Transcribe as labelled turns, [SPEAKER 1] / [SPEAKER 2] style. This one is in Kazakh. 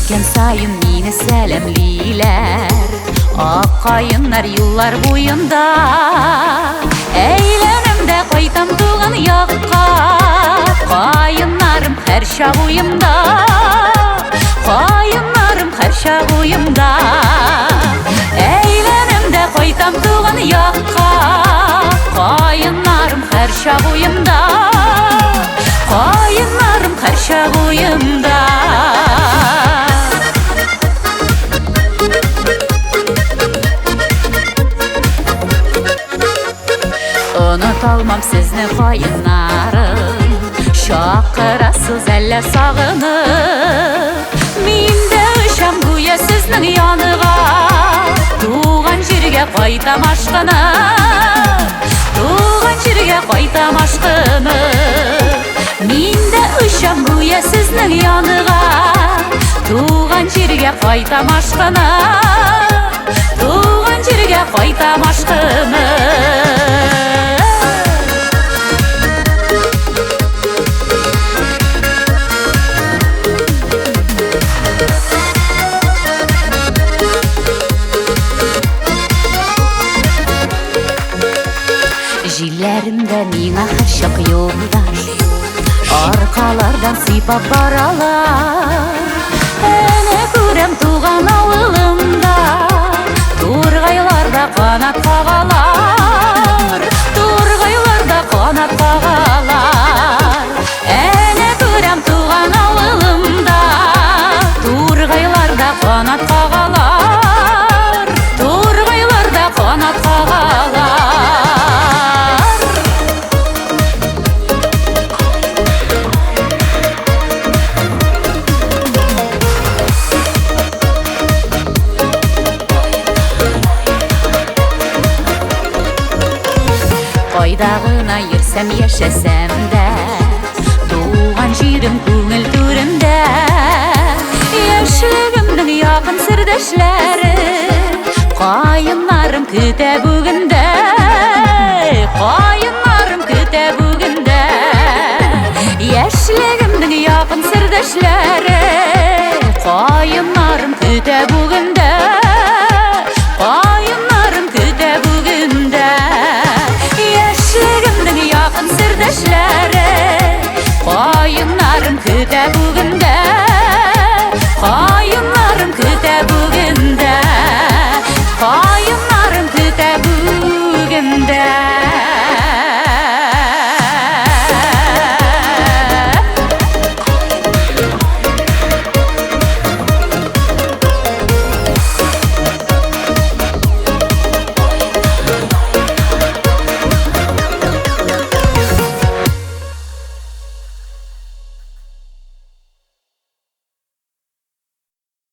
[SPEAKER 1] Өткен сайын мені сәлемлейлер, аққайындар юллар бойында. Әйленімді қайтам туған яққа, қайынарым әр шақ ойымда. Қайынарым әр шақ ойымда. Әйленімді қайтам туған яққа, қайынарым әр шақ ойымда. Қайынарым әр шақ ойымда. Ұныталмам сізні қайынарым, шақырасыз әлі сағынып. Мен де ұшам гүя сіздің яныға, туған жерге қайтам ашқынып. Туған жерге қайтам ашқынып. Мен де ұшам гүя сіздің яныға, туған жерге қайтам ашқынып. Туған жерге қайтам ашқынып. Жилерімді мен ақыр шық yolдар, арқалардан сипап баралар. Әне көрем туған ауылымда, торғайларда қанат қағалар. Торғайларда қанат қағалар. Әне көрем туған ауылымда, торғайларда қанат қағалар. Торғайларда қанат қағалар. Қайдағына ерсәм ешесәм дә, туған жерім көңіл төрімдә. Яшілігімнің яқын сірдәшләрі, қайынарым күтә бүгінде. Қайынарым күтә бүгінде. Яшілігімнің яқын сірдәшләрі,